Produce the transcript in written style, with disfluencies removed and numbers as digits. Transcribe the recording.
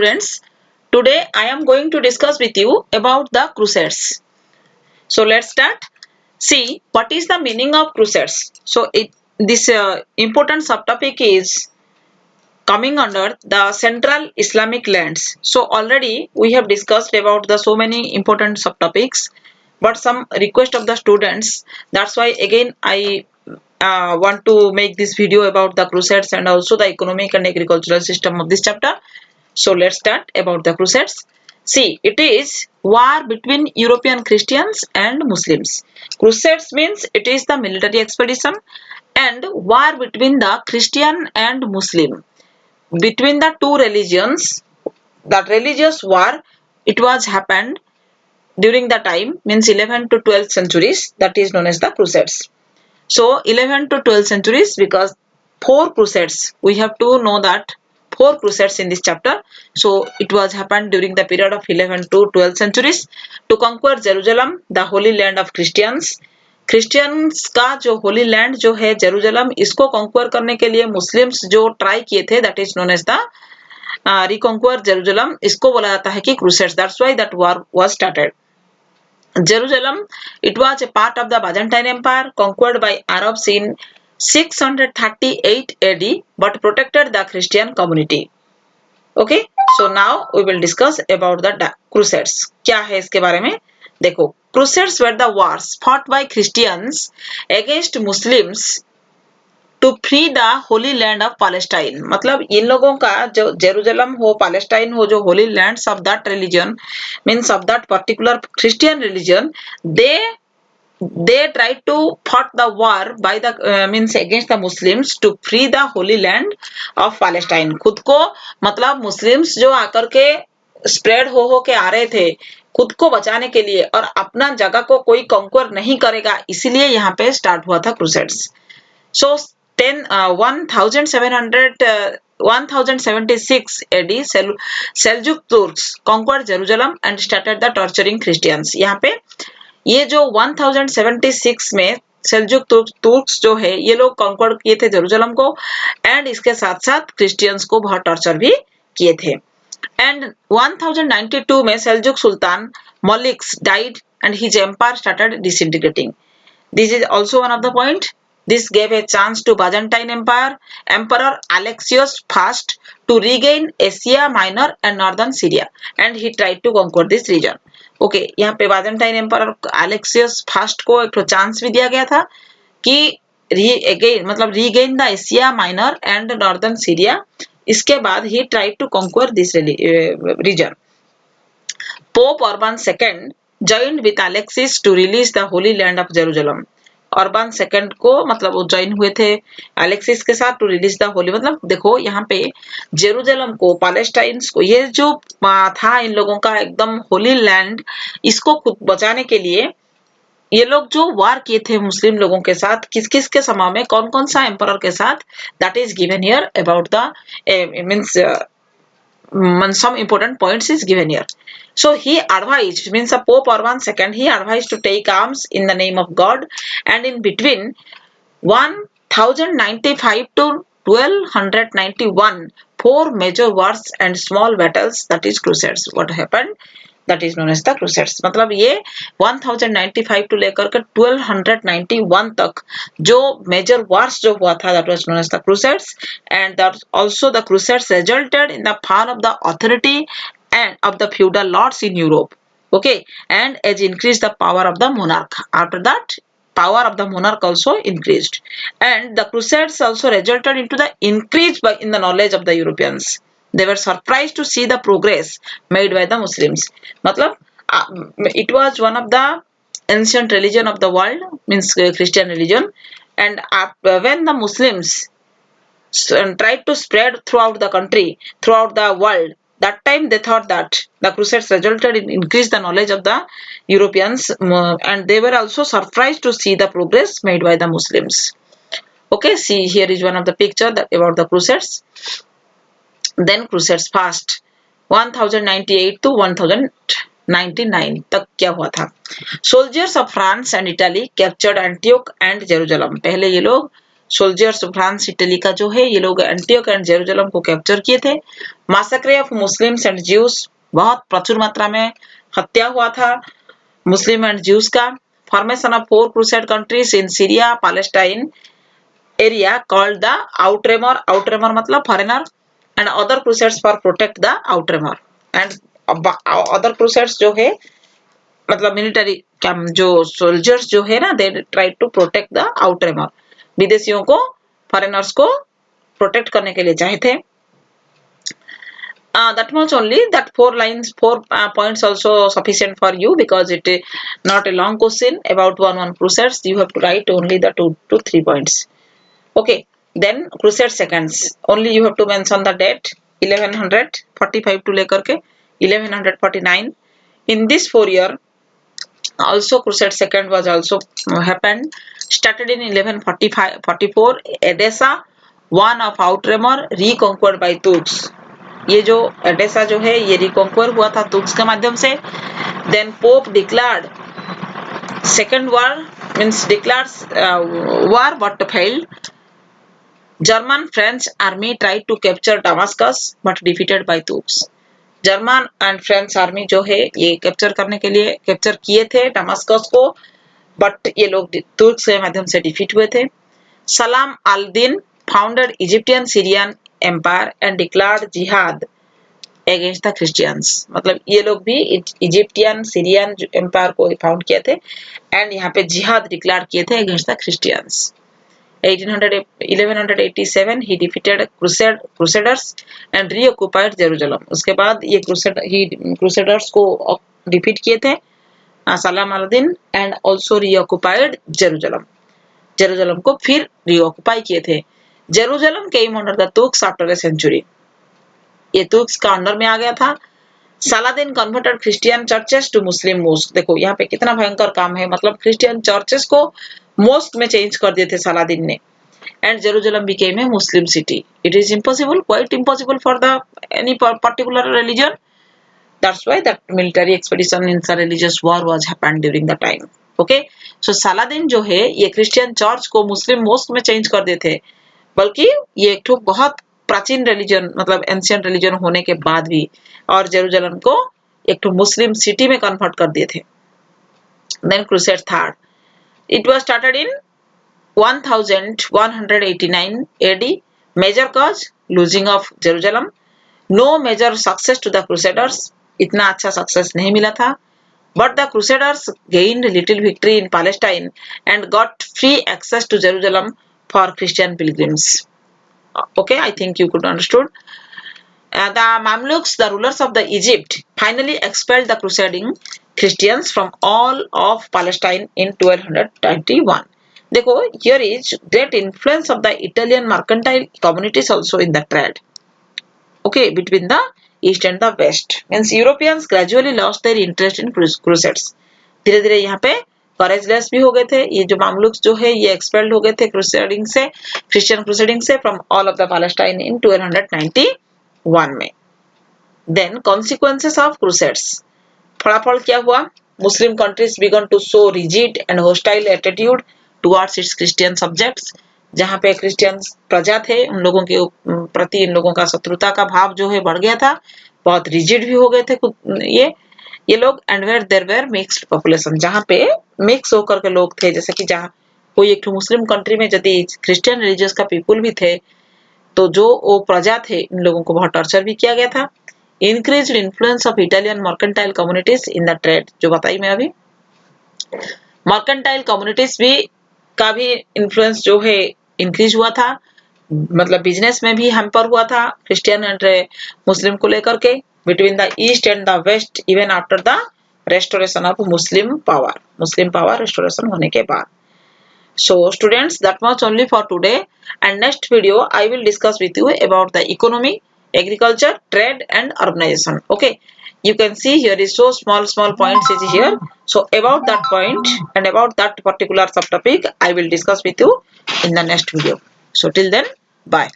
Students, today I am going to discuss with you about the crusades. So let's start. See what is the meaning of crusades. This important subtopic is coming under the central Islamic lands. So already we have discussed about the so many important subtopics, but some request of the students. That's why again I want to make this video about the crusades and also the economic and agricultural system of this chapter. So let's start about the crusades. See, it is war between European Christians and Muslims. Crusades means it is the military expedition and war between the Christian and Muslim. Between the two religions, that religious war, it was happened during the time means 11th to 12th centuries, that is known as the crusades. So 11th to 12th centuries, because four crusades, we have to know that four crusades in this chapter. So it was happened during the period of 11th to 12th centuries to conquer Jerusalem, the holy land of Christians. Christians का जो Holi land जो है Jerusalem, इसको conquer करने के लिए Muslims जो try किए थे, that is known as the reconquer Jerusalem, इसको बोला जाता है कि crusades. That's why that war was started. Jerusalem, it was a part of the Byzantine Empire conquered by Arabs in 638 AD but protected the Christian community. Okay, so now we will discuss about the crusades. क्या है इसके बारे में? देखो, crusades were the wars fought by Christians against Muslims to free the holy land of Palestine. मतलब इन लोगों का जो जेरूसलम हो, पैलेस्टाइन हो, जो Holi lands of that religion means of that particular Christian religion, they tried to fought the war by the means against the Muslims to free the holy land of Palestine. खुद को मतलब Muslims जो आकर के spread हो के आ रहे थे खुद को बचाने के लिए और अपना जगह को कोई कॉन्क्वर नहीं करेगा, इसीलिए यहाँ पे स्टार्ट हुआ था crusades. So 1076 AD, Seljuk Turks conquered Jerusalem and started the torturing Christians. यहाँ पे ये जो 1076 में सेल्जुक तुर्क्स जो है ये लोग कॉन्क्वर किए थे जेरूसलम को एंड इसके साथ साथ क्रिश्चियंस को बहुत टॉर्चर भी किए थे. एंड 1092 में Seljuk Sultan Malik's died and his empire started disintegrating. This is also one of the point. This gave a chance to Byzantine Empire, Emperor Alexios I to regain Asia Minor and northern Syria, and he tried to conquer this region. Okay, यहाँ पे Byzantine Emperor Alexios I को एक chance भी दिया गया था कि again मतलब regain the Asia Minor and northern Syria. इसके बाद he tried to conquer this region. Pope Urban II joined with Alexis to release the Holy Land of Jerusalem. Urban second को मतलब वो ज्वाइन हुए थे एलेक्सिस के साथ टू रिलीज द होली. मतलब देखो यहाँ पे जेरूसलम को, पैलेस्टाइन्स को, ये जो था इन लोगों का एकदम होली लैंड, इसको खुद बचाने के लिए ये लोग जो वार किए थे मुस्लिम लोगों के साथ, किस किस के समय में, कौन कौन सा एम्परर के साथ, that is given here about the means some important points is given here. So he advised, means the Pope Urban II, he advised to take arms in the name of God, and in between 1095 to 1291, four major wars and small battles, that is crusades. What happened? That is known as the crusades. मतलब ये 1095 to लेकर के 1291 तक जो major wars जो हुआ था, that was known as the crusades, and that also the crusades resulted in the fall of the authority and of the feudal lords in Europe. Okay, and as increased the power of the monarch. After that, power of the monarch also increased, and the crusades also resulted into the increase in the knowledge of the Europeans. They were surprised to see the progress made by the Muslims. मतलब it was one of the ancient religion of the world, means Christian religion, and when the Muslims tried to spread throughout the country, throughout the world, that time they thought that the crusades resulted in increased the knowledge of the Europeans, and they were also surprised to see the progress made by the Muslims. Okay, see here is one of the picture that about the crusades. Then crusades passed 1098 to 1099 तक क्या हुआ था. Soldiers of France and Italy captured Antioch and Jerusalem. पहले ये लोग soldiers France Italy का जो है ये लोग एंटियोक एंड जेरूसलम को कैप्चर किए थे। Massacre of Muslims and Jews, बहुत प्रचुर मात्रा में हत्या हुआ था मुस्लिम एंड ज्यूज का। Formation of 4 crusade countries in Syria Palestine area called the Outremer, Outremer मतलब foreigner, and other crusades for protect the Outremer. And other crusades जो है मतलब मिलिट्री जो सोल्जर्स जो है ना, they try to protect the Outremer, विदेशियों को फॉरेनर्स को प्रोटेक्ट करने के लिए चाहे थे। That much only, that 4 lines, 4 points also sufficient for you, because it is not a long question about one crusades. You have to write only the 2 to 3 points. Okay, then crusade seconds, only you have to mention the date 1145 to लेकर के 1149. In this 4 year also crusade second was also happened, started in 1144 Edessa, one of Outremer, reconquered by Turks. ये जो Edessa जो है ये रिकॉन्क्वर हुआ था Turks के माध्यम से। Then pope declared second war, means declares war but failed. German French army tried to capture Damascus but defeated by Turks. German and French army जो है ये कैप्चर करने के लिए कैप्चर किए थे डमास्कस को, बट ये लोग तुर्क्स के माध्यम से डिफीट हुए थे। Saladin founded Egyptian Syrian empire and declared jihad against the Christians, मतलब ये लोग भी इजिप्टियन सीरियन एम्पायर को फाउंड किए थे एंड यहाँ पे जिहाद डिक्लेयर किए थे against the Christians. 1187 he defeated crusaders and reoccupied Jerusalem। उसके बाद ये crusaders को डिफीट किए थे Salah al-Din and also reoccupied Jerusalem, Jerusalem को फिर रीऑक्युपाई किए थे। Jerusalem came under the Turks after a century, ये तुर्क्स का अंडर में आ गया था। Saladin converted Christian churches to Muslim mosque, देखो यहाँ पे कितना भयंकर काम है, मतलब क्रिश्चियन चर्चेस को मोस्क में चेंज कर दिए थे सालादीन ने। And Jerusalem became a Muslim city. It is impossible, quite impossible for the any particular religion, that's why that military expedition in the religious war was happened during the time. Okay, so सालादीन जो है ये Christian church को मुस्लिम mosque में change कर दिए थे, बल्कि ये एक बहुत प्राचीन रिलीजन मतलब एंशिएंट रिलीजन होने के बाद भी, और जेरूसलम को एक मुस्लिम सिटी में कन्वर्ट कर दिए थे। Then crusade third, it was started in 1189 AD, major cause losing of Jerusalem, no major success to the crusaders, इतना अच्छा सक्सेस नहीं मिला था, but the crusaders gained little victory in Palestine and got free access to Jerusalem for Christian pilgrims. Okay, I think you could understood. The Mamluks, the rulers of the Egypt, finally expelled the crusading Christians from all of Palestine in 1221. देखो, here is great influence of the Italian mercantile communities also in the trade. Okay, between the East and the West, means Europeans gradually lost their interest in crusades. धीरे धीरे यहाँ पे करेजलेस भी हो गए थे, ये जो मामलुक्स जो है ये एक्सपेल्ड हो गए थे क्रूसेडिंग से, क्रिश्चियन क्रूसेडिंग से from all of the Palestine in 1291 में। देन कॉन्सिक्वेंसेस ऑफ क्रूसेड्स, फलाफल क्या हुआ? Muslim countries began to show rigid and hostile attitude towards its Christian subjects, जहाँ पे क्रिश्चियन प्रजा थे उन लोगों के प्रति इन लोगों का शत्रुता का भाव जो है बढ़ गया था, बहुत रिजिड भी हो गए थे ये लोग। And where there were mixed population, जहाँ पे मिक्स होकर के लोग थे, जैसे कि जहाँ कोई एक मुस्लिम कंट्री में यदि क्रिश्चियन रिलीजियस का पीपुल भी थे तो जो वो प्रजा थे इन लोगों को बहुत टॉर्चर भी किया गया था। Increased influence of Italian mercantile communities in the trade, जो बताई मैं अभी, मर्केंटाइल कम्युनिटीज भी का भी इन्फ्लुएंस जो है इंक्रीज हुआ था, मतलब बिजनेस में भी हैम्पर हुआ था क्रिश्चियन एंड मुस्लिम को लेकर के, between the east and the west, even after the restoration of Muslim power restoration होने के बाद। So students, that much only for today, and next video I will discuss with you about the economy, agriculture, trade and urbanization. Okay, you can see here is so small points is here, so about that point and about that particular subtopic I will discuss with you in the next video. So till then, bye.